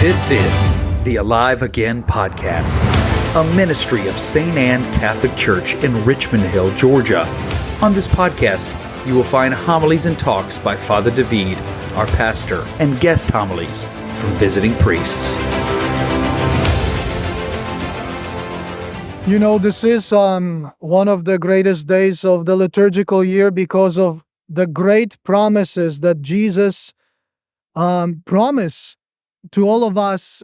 This is the Alive Again podcast, a ministry of St. Anne Catholic Church in Richmond Hill, Georgia. On this podcast, you will find homilies and talks by Father David, our pastor, and guest homilies from visiting priests. You know, this is one of the greatest days of the liturgical year because of the great promises that Jesus promised to all of us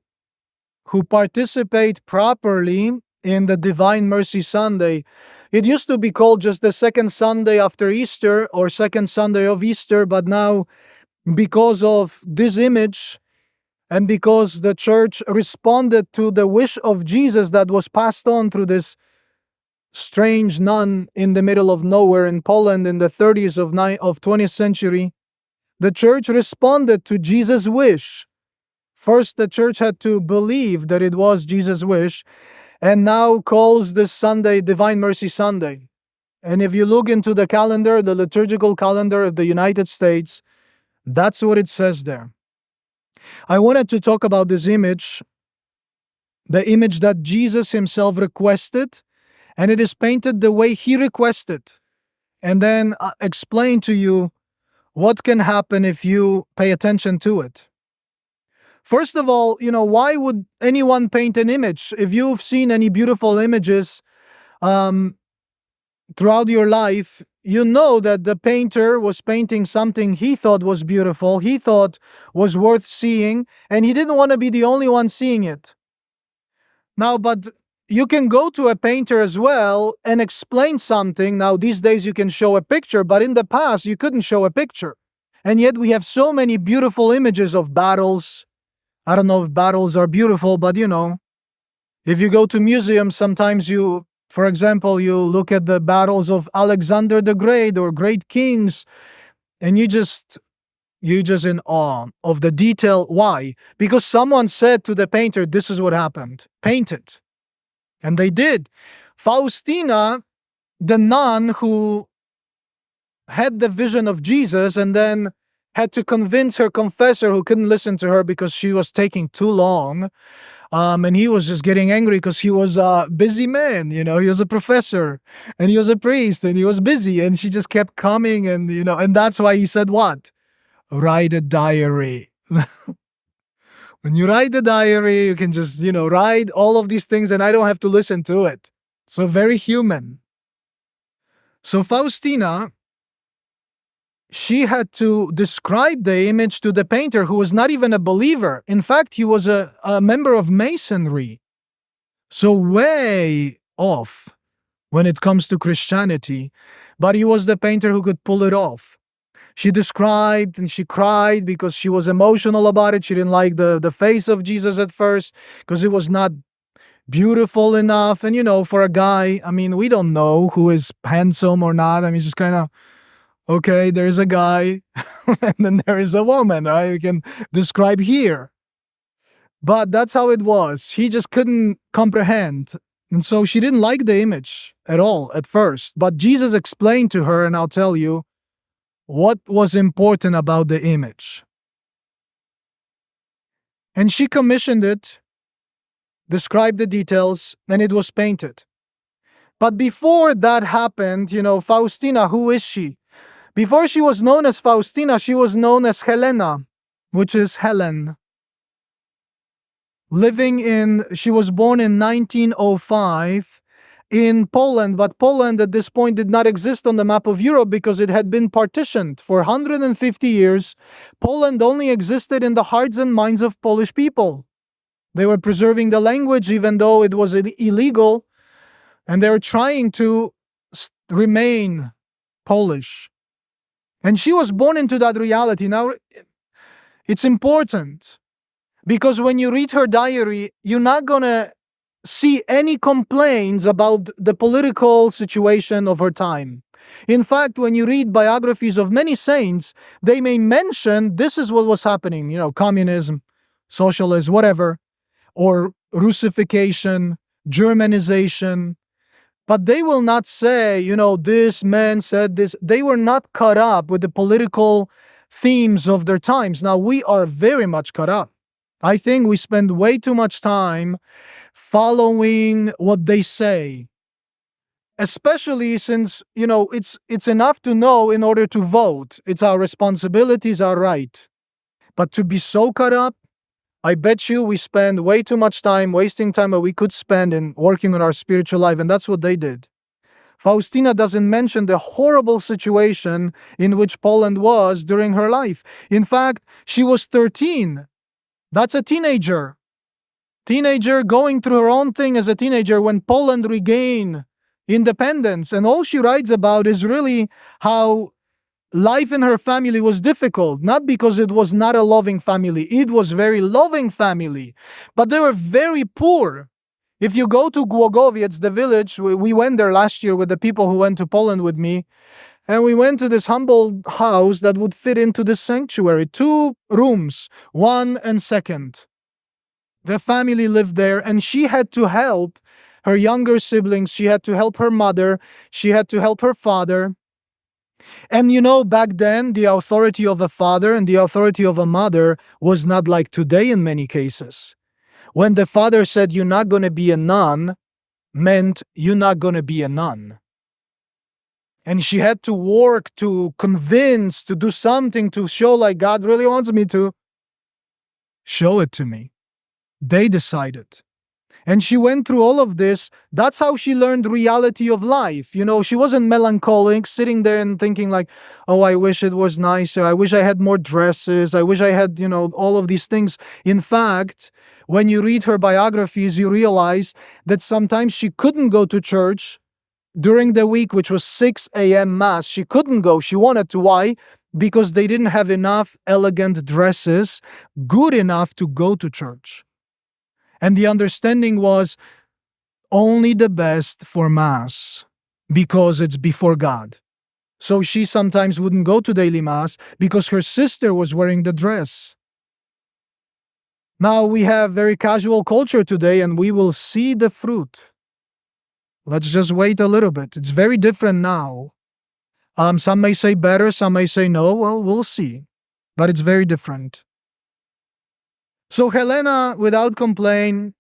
who participate properly in the Divine Mercy Sunday. It used to be called just the second Sunday after Easter or second Sunday of Easter, but now because of this image and because the church responded to the wish of Jesus that was passed on through this strange nun in the middle of nowhere in Poland in the 30s of 20th century, the church responded to Jesus' wish. First, the church had to believe that it was Jesus' wish, and now calls this Sunday Divine Mercy Sunday. And if you look into the calendar, the liturgical calendar of the United States, that's what it says there. I wanted to talk about this image, the image that Jesus himself requested, and it is painted the way he requested, and then explain to you what can happen if you pay attention to it. First of all, why would anyone paint an image? If you've seen any beautiful images throughout your life, you know that the painter was painting something he thought was beautiful, he thought was worth seeing, and he didn't want to be the only one seeing it. Now, but you can go to a painter as well and explain something. Now, these days you can show a picture, but in the past you couldn't show a picture. And yet we have so many beautiful images of battles. I don't know if battles are beautiful, but if you go to museums, sometimes for example, you look at the battles of Alexander the Great or great kings, and you just in awe of the detail. Why? Because someone said to the painter, this is what happened. Paint it. And they did. Faustina, the nun who had the vision of Jesus and then had to convince her confessor who couldn't listen to her because she was taking too long. And he was just getting angry because he was a busy man, he was a professor and he was a priest and he was busy, and she just kept coming and and that's why he said what? Write a diary. When you write the diary, you can just, write all of these things and I don't have to listen to it. So very human. So Faustina, she had to describe the image to the painter who was not even a believer. In fact, he was a member of Masonry. So way off when it comes to Christianity. But he was the painter who could pull it off. She described and she cried because she was emotional about it. She didn't like the face of Jesus at first because it was not beautiful enough. And for a guy, we don't know who is handsome or not. Just kind of, okay, there is a guy and then there is a woman, right? We can describe here. But that's how it was. He just couldn't comprehend. And so she didn't like the image at all at first. But Jesus explained to her, and I'll tell you what was important about the image. And she commissioned it, described the details, and it was painted. But before that happened, Faustina, who is she? Before she was known as Faustina, she was known as Helena, which is Helen. She was born in 1905 in Poland, but Poland at this point did not exist on the map of Europe because it had been partitioned. For 150 years, Poland only existed in the hearts and minds of Polish people. They were preserving the language even though it was illegal, and they were trying to remain Polish. And she was born into that reality. Now, it's important because when you read her diary, you're not going to see any complaints about the political situation of her time. In fact, when you read biographies of many saints, they may mention this is what was happening, communism, socialism, whatever, or Russification, Germanization. But they will not say, this man said this. They were not caught up with the political themes of their times. Now, we are very much caught up. I think we spend way too much time following what they say, especially since, it's enough to know in order to vote. It's our responsibility, it's our right. But to be so caught up, I bet you we spend way too much time wasting time that we could spend in working on our spiritual life, and that's what they did. Faustina doesn't mention the horrible situation in which Poland was during her life. In fact, she was 13. That's a teenager. Teenager going through her own thing as a teenager when Poland regained independence. And all she writes about is really how life in her family was difficult, not because it was not a loving family. It was very loving family, but they were very poor. If you go to Głogowiec, the village, we went there last year with the people who went to Poland with me, and we went to this humble house that would fit into this sanctuary. 2 rooms, 1 and 2nd. The family lived there, and she had to help her younger siblings. She had to help her mother. She had to help her father. And back then, the authority of a father and the authority of a mother was not like today in many cases. When the father said, "You're not going to be a nun," meant you're not going to be a nun. And she had to work to convince, to do something to show like God really wants me to show it to me. They decided. And she went through all of this. That's how she learned reality of life. She wasn't melancholic, sitting there and thinking like, "Oh, I wish it was nicer. I wish I had more dresses. I wish I had, all of these things." In fact, when you read her biographies, you realize that sometimes she couldn't go to church during the week, which was 6 a.m. Mass. She couldn't go. She wanted to. Why? Because they didn't have enough elegant dresses, good enough to go to church. And the understanding was only the best for Mass, because it's before God. So she sometimes wouldn't go to daily Mass because her sister was wearing the dress. Now we have very casual culture today, and we will see the fruit. Let's just wait a little bit. It's very different now. Some may say better, some may say no. Well, we'll see. But it's very different. So Helena, without complaint,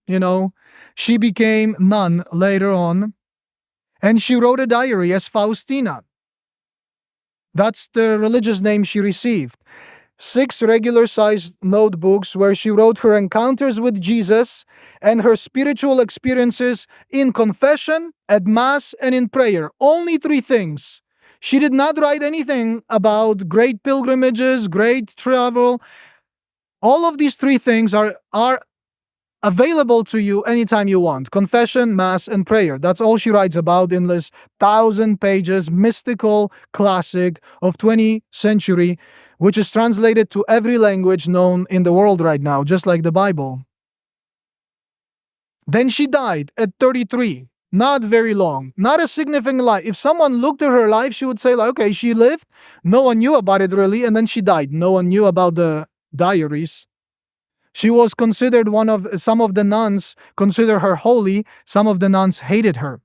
she became nun later on, and she wrote a diary as Faustina. That's the religious name she received. 6 regular-sized notebooks where she wrote her encounters with Jesus and her spiritual experiences in confession, at Mass, and in prayer. Only 3 things. She did not write anything about great pilgrimages, great travel. All of these 3 things are available to you anytime you want. Confession, Mass, and prayer. That's all she writes about in this 1,000 pages mystical classic of 20th century, which is translated to every language known in the world right now, just like the Bible. Then she died at 33. Not very long. Not a significant life. If someone looked at her life, she would say, like, okay, she lived. No one knew about it really, and then she died. No one knew about the diaries. She was considered some of the nuns consider her holy. Some of the nuns hated her.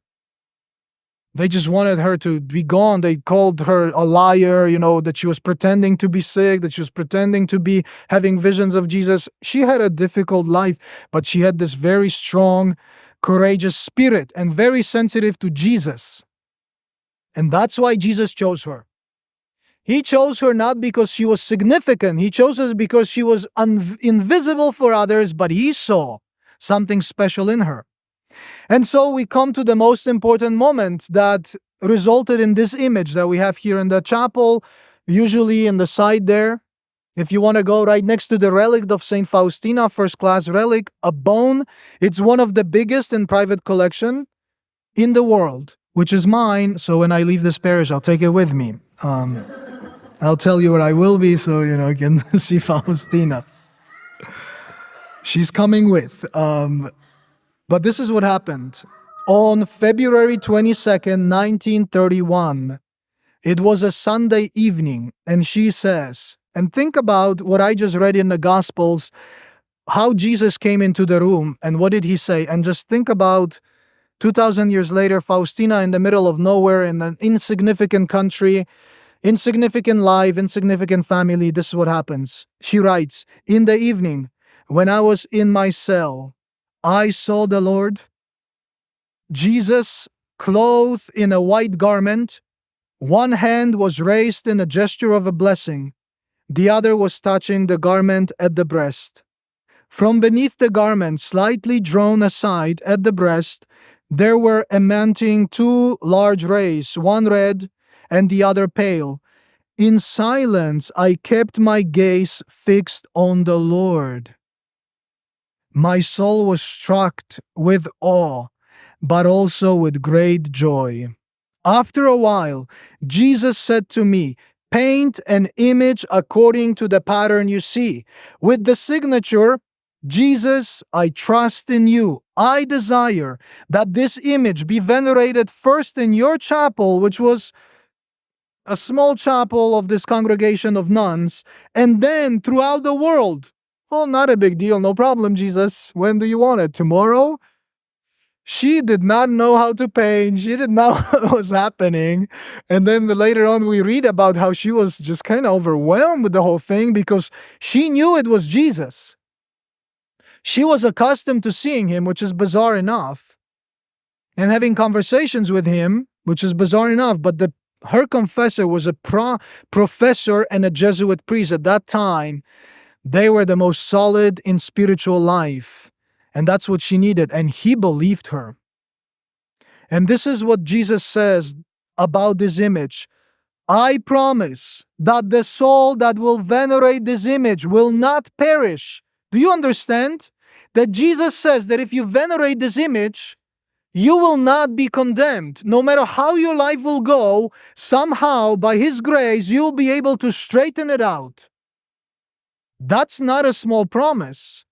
They just wanted her to be gone. They called her a liar, that she was pretending to be sick, that she was pretending to be having visions of Jesus. She had a difficult life, but she had this very strong, courageous spirit and very sensitive to Jesus. And that's why Jesus chose her. He chose her not because she was significant. He chose her because she was invisible for others, but he saw something special in her. And so we come to the most important moment that resulted in this image that we have here in the chapel, usually in the side there. If you want to go right next to the relic of St. Faustina, first-class relic, a bone. It's one of the biggest in private collection in the world, which is mine. So when I leave this parish, I'll take it with me. I'll tell you where I will be so, you can see Faustina. She's coming with. But this is what happened. On February 22nd, 1931, it was a Sunday evening, and she says, and think about what I just read in the Gospels, how Jesus came into the room, and what did he say? And just think about 2,000 years later, Faustina in the middle of nowhere in an insignificant country, insignificant life, insignificant family. This is what happens. She writes, "In the evening, When I was in my cell, I saw the Lord, Jesus, clothed in a white garment. One hand was raised in a gesture of a blessing, the other was touching the garment at the breast. From beneath the garment, slightly drawn aside at the breast, there were emanating two large rays, one red and the other pale. In silence, I kept my gaze fixed on the Lord. My soul was struck with awe, but also with great joy. After a while, Jesus said to me, "Paint an image according to the pattern you see, with the signature, 'Jesus, I trust in you. I desire that this image be venerated first in your chapel,'" which was a small chapel of this congregation of nuns, "and then throughout the world." "Oh, not a big deal. No problem, Jesus. When do you want it? Tomorrow?" She did not know how to paint. She didn't know what was happening. And then later on, we read about how she was just kind of overwhelmed with the whole thing because she knew it was Jesus. She was accustomed to seeing him, which is bizarre enough, and having conversations with him, which is bizarre enough. But her confessor was a professor and a Jesuit priest at that time. They were the most solid in spiritual life. And that's what she needed. And he believed her. And this is what Jesus says about this image. "I promise that the soul that will venerate this image will not perish." Do you understand? That Jesus says that if you venerate this image, you will not be condemned. No matter how your life will go, somehow, by His grace, you'll be able to straighten it out. That's not a small promise.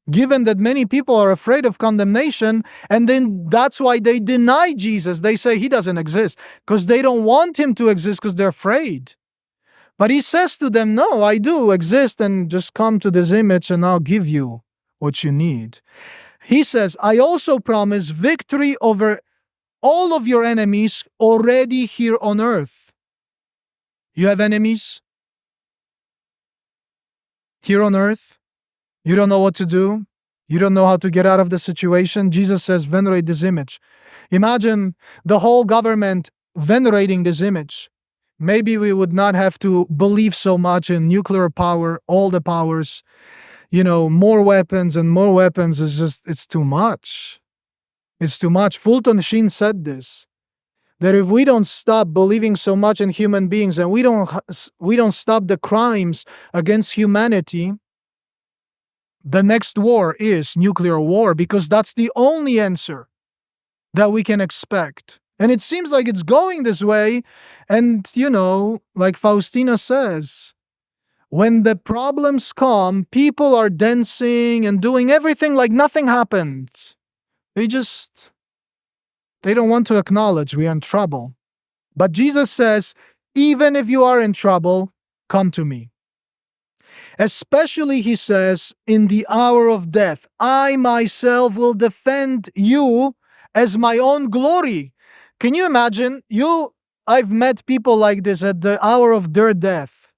Given that many people are afraid of condemnation, and then that's why they deny Jesus. They say he doesn't exist because they don't want him to exist because they're afraid. But he says to them, "No, I do exist, and just come to this image and I'll give you what you need." He says, "I also promise victory over all of your enemies already here on earth." You have enemies here on earth? You don't know what to do? You don't know how to get out of the situation? Jesus says, venerate this image. Imagine the whole government venerating this image. Maybe we would not have to believe so much in nuclear power, all the powers. More weapons and more weapons it's too much. It's too much. Fulton Sheen said this, that if we don't stop believing so much in human beings and we don't stop the crimes against humanity, the next war is nuclear war, because that's the only answer that we can expect. And it seems like it's going this way. And, like Faustina says, when the problems come, people are dancing and doing everything like nothing happened. They don't want to acknowledge we are in trouble. But Jesus says, even if you are in trouble, come to me. Especially, he says, in the hour of death, I myself will defend you as my own glory. Can you imagine? I've met people like this at the hour of their death.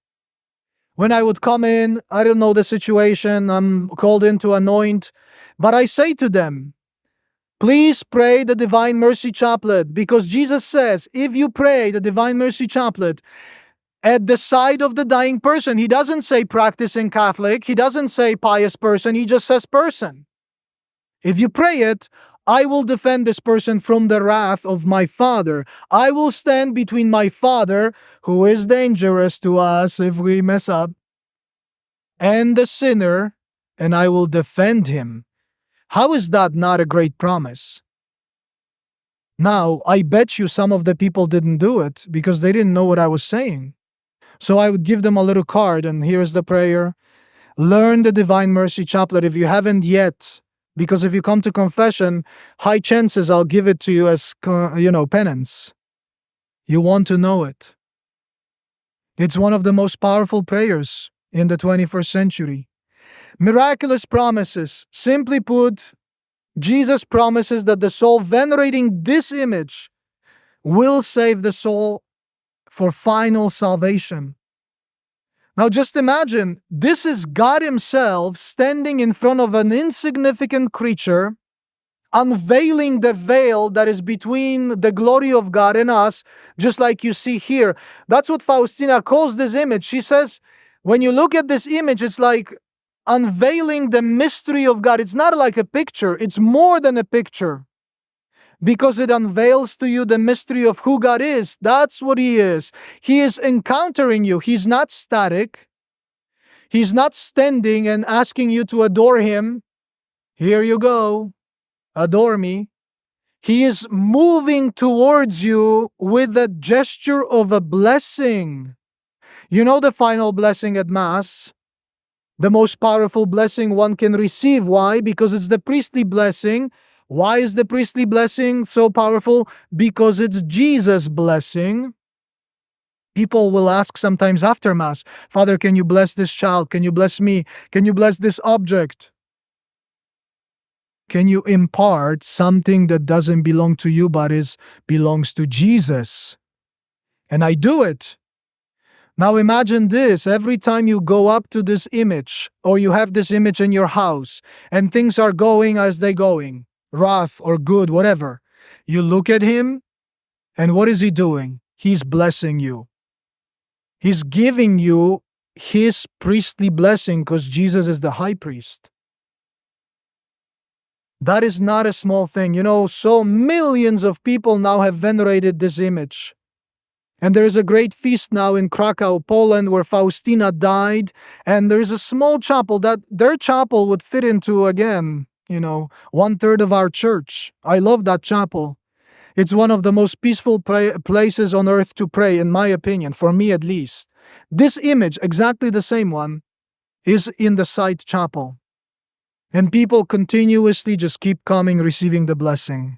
When I would come in, I don't know the situation, I'm called in to anoint, but I say to them, please pray the Divine Mercy Chaplet, because Jesus says, if you pray the Divine Mercy Chaplet at the side of the dying person, he doesn't say practicing Catholic, he doesn't say pious person, he just says person. If you pray it, I will defend this person from the wrath of my Father. I will stand between my Father, who is dangerous to us if we mess up, and the sinner, and I will defend him. How is that not a great promise? Now, I bet you some of the people didn't do it because they didn't know what I was saying. So I would give them a little card, and here's the prayer. Learn the Divine Mercy Chaplet if you haven't yet, because if you come to confession, high chances I'll give it to you as, penance. You want to know it. It's one of the most powerful prayers in the 21st century. Miraculous promises. Simply put, Jesus promises that the soul venerating this image will save the soul for final salvation. Now just imagine, this is God Himself standing in front of an insignificant creature, unveiling the veil that is between the glory of God and us, just like you see here. That's what Faustina calls this image. She says, when you look at this image, it's like unveiling the mystery of God. It's not like a picture, it's more than a picture, because it unveils to you the mystery of who God is. That's what He is. He is encountering you. He's not static. He's not standing and asking you to adore Him. Here you go. Adore me. He is moving towards you with a gesture of a blessing. You know the final blessing at Mass? The most powerful blessing one can receive. Why? Because it's the priestly blessing. Why is the priestly blessing so powerful? Because it's Jesus' blessing. People will ask sometimes after Mass, Father, can you bless this child? Can you bless me? Can you bless this object? Can you impart something that doesn't belong to you but belongs to Jesus? And I do it. Now imagine this, every time you go up to this image, or you have this image in your house, and things are going as they're going, rough or good, whatever, you look at Him, and what is He doing? He's blessing you. He's giving you His priestly blessing because Jesus is the high priest. That is not a small thing. You know, so millions of people now have venerated this image. And there is a great feast now in Krakow, Poland, where Faustina died. And there is a small chapel that their chapel would fit into, again, 1/3 of our church. I love that chapel. It's one of the most peaceful places on earth to pray, in my opinion, for me at least. This image, exactly the same one, is in the side chapel. And people continuously just keep coming, receiving the blessing.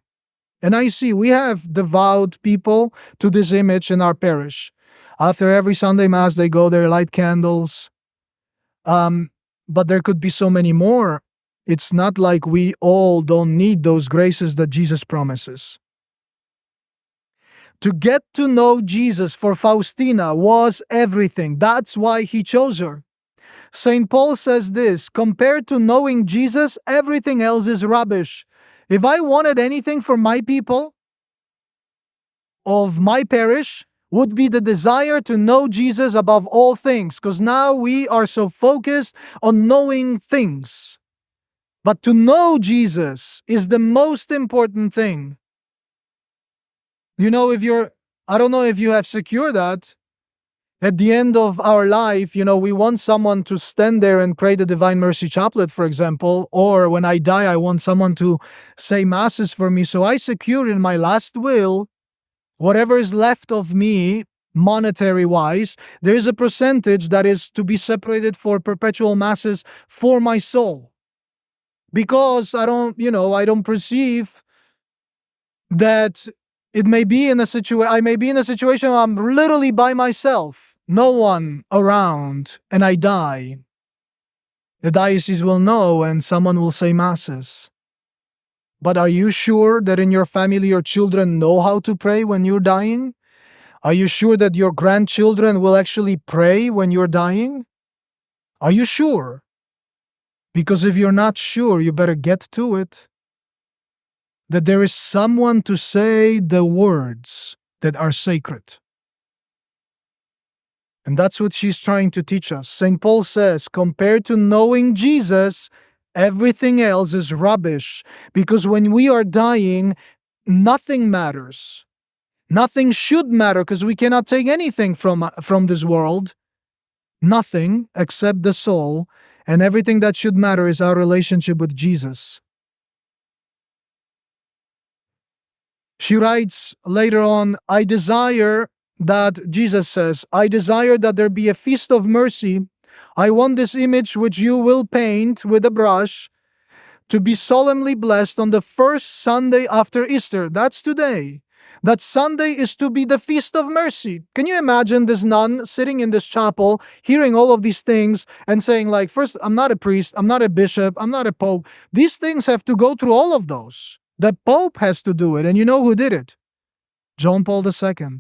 And I see we have devout people to this image in our parish. After every Sunday Mass, they go there, light candles. But there could be so many more. It's not like we all don't need those graces that Jesus promises. To get to know Jesus for Faustina was everything. That's why He chose her. St. Paul says this, compared to knowing Jesus, everything else is rubbish. If I wanted anything for my people of my parish, would be the desire to know Jesus above all things, because now we are so focused on knowing things. But to know Jesus is the most important thing. I don't know if you have secured that. At the end of our life, we want someone to stand there and pray the Divine Mercy Chaplet, for example, or when I die, I want someone to say Masses for me. So I secure in my last will, whatever is left of me, monetary-wise, there is a percentage that is to be separated for perpetual Masses for my soul. Because I don't perceive that it may be in a I may be in a situation where I'm literally by myself, no one around, and I die. The diocese will know and someone will say Masses. But are you sure that in your family your children know how to pray when you're dying? Are you sure that your grandchildren will actually pray when you're dying? Are you sure? Because if you're not sure, you better get to it. That there is someone to say the words that are sacred. And that's what she's trying to teach us. St. Paul says, compared to knowing Jesus, everything else is rubbish. Because when we are dying, nothing matters. Nothing should matter because we cannot take anything from this world. Nothing except the soul. And everything that should matter is our relationship with Jesus. She writes later on, Jesus says, I desire that there be a feast of mercy. I want this image which you will paint with a brush to be solemnly blessed on the first Sunday after Easter. That's today. That Sunday is to be the feast of mercy. Can you imagine this nun sitting in this chapel, hearing all of these things and saying first, I'm not a priest, I'm not a bishop, I'm not a pope. These things have to go through all of those. The Pope has to do it, and you know who did it? John Paul II.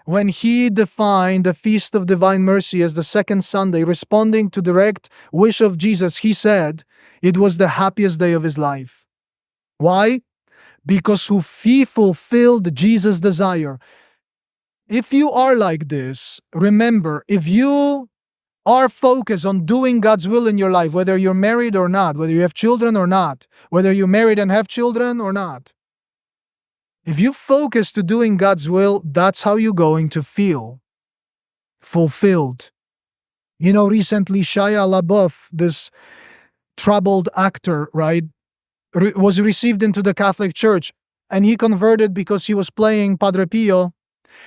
when he defined the Feast of Divine Mercy as the second Sunday, responding to direct wish of Jesus, he said it was the happiest day of his life. Why? Because he fulfilled Jesus' desire. If you are like this, remember, if you are focused on doing God's will in your life, whether you're married or not, whether you have children or not, whether you're married and have children or not, if you focus to doing God's will, that's how you're going to feel fulfilled. You know, recently Shia LaBeouf, this troubled actor, right, was received into the Catholic Church, and he converted because he was playing Padre Pio,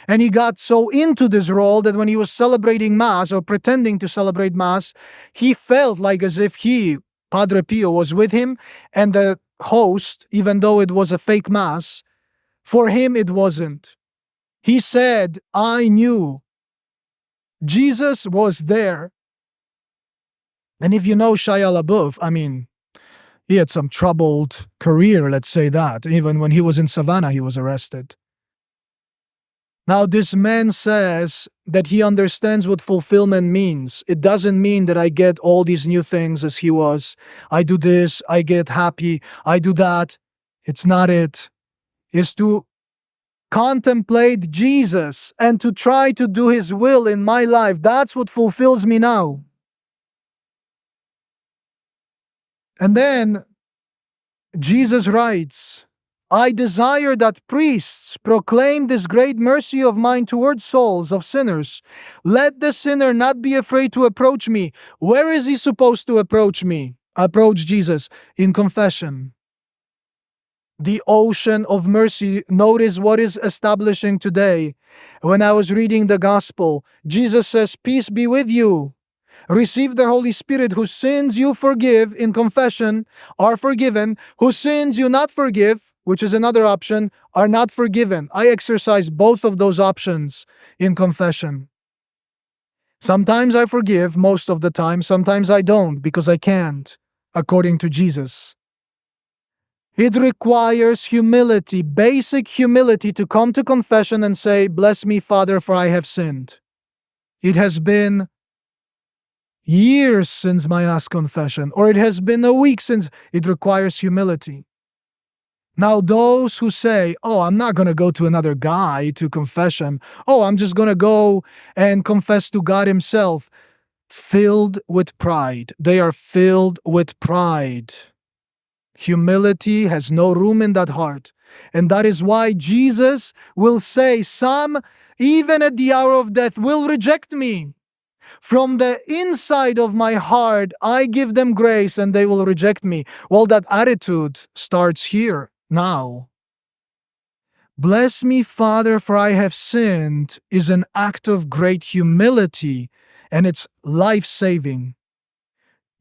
and he got so into this role that when he was celebrating Mass or pretending to celebrate Mass, he felt like as if Padre Pio, was with him, and the host, even though it was a fake Mass, for him it wasn't. He said, I knew Jesus was there. And if you know Shia LaBeouf, I mean, he had some troubled career, let's say that. Even when he was in Savannah, he was arrested. Now, this man says that he understands what fulfillment means. It doesn't mean that I get all these new things as he was. I do this, I get happy, I do that. It's not it. It's to contemplate Jesus and to try to do his will in my life. That's what fulfills me now. And then Jesus writes, I desire that priests proclaim this great mercy of mine towards souls of sinners. Let the sinner not be afraid to approach me. Where is he supposed to approach me? Approach Jesus in confession. The ocean of mercy. Notice what is establishing today. When I was reading the gospel, Jesus says, peace be with you. Receive the Holy Spirit, whose sins you forgive in confession are forgiven, whose sins you not forgive, which is another option, are not forgiven. I exercise both of those options in confession. Sometimes I forgive, most of the time. Sometimes I don't, because I can't, according to Jesus. It requires humility, basic humility, to come to confession and say, bless me, Father, for I have sinned. It has been years since my last confession, or it has been a week since. It requires humility. Now, those who say, oh, I'm not going to go to another guy to confession. Oh, I'm just going to go and confess to God himself. Filled with pride. They are filled with pride. Humility has no room in that heart. And that is why Jesus will say, some, even at the hour of death, will reject me. From the inside of my heart, I give them grace and they will reject me. Well, that attitude starts here, now. Bless me, Father, for I have sinned is an act of great humility, and it's life-saving.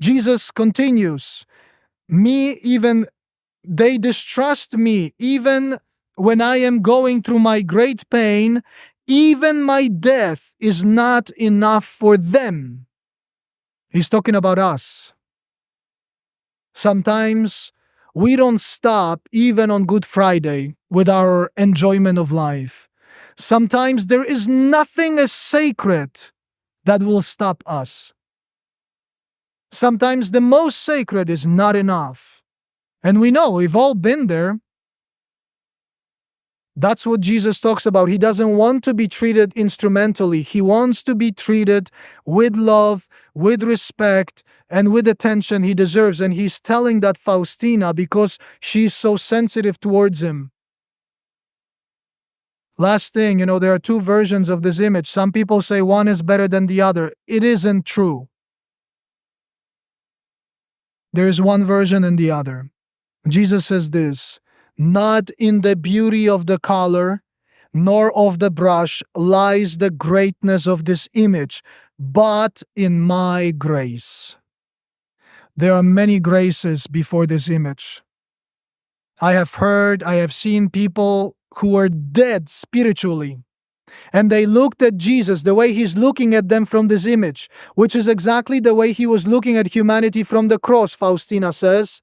Jesus continues, they distrust me, even when I am going through my great pain. Even my death is not enough for them. He's talking about us. Sometimes we don't stop even on Good Friday with our enjoyment of life. Sometimes there is nothing as sacred that will stop us. Sometimes the most sacred is not enough. And we know, we've all been there. That's what Jesus talks about. He doesn't want to be treated instrumentally. He wants to be treated with love, with respect, and with attention he deserves. And he's telling that Faustina because she's so sensitive towards him. Last thing, there are two versions of this image. Some people say one is better than the other. It isn't true. There is one version and the other. Jesus says this, not in the beauty of the color, nor of the brush lies the greatness of this image, but in my grace. There are many graces before this image. I have seen people who were dead spiritually, and they looked at Jesus the way he's looking at them from this image, which is exactly the way he was looking at humanity from the cross, Faustina says,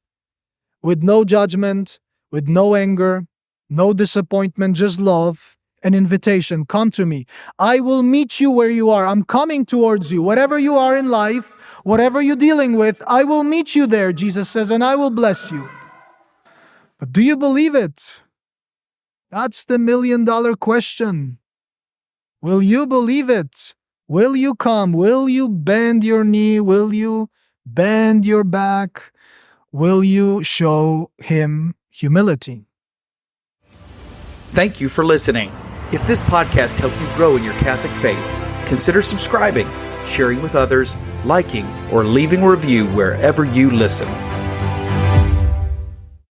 with no judgment, with no anger, no disappointment, just love an invitation. Come to me. I will meet you where you are. I'm coming towards you. Whatever you are in life, whatever you're dealing with, I will meet you there, Jesus says, and I will bless you. But do you believe it? That's the million-dollar question. Will you believe it? Will you come? Will you bend your knee? Will you bend your back? Will you show him humility? Thank you for listening. If this podcast helped you grow in your Catholic faith, consider subscribing, sharing with others, liking, or leaving a review wherever you listen.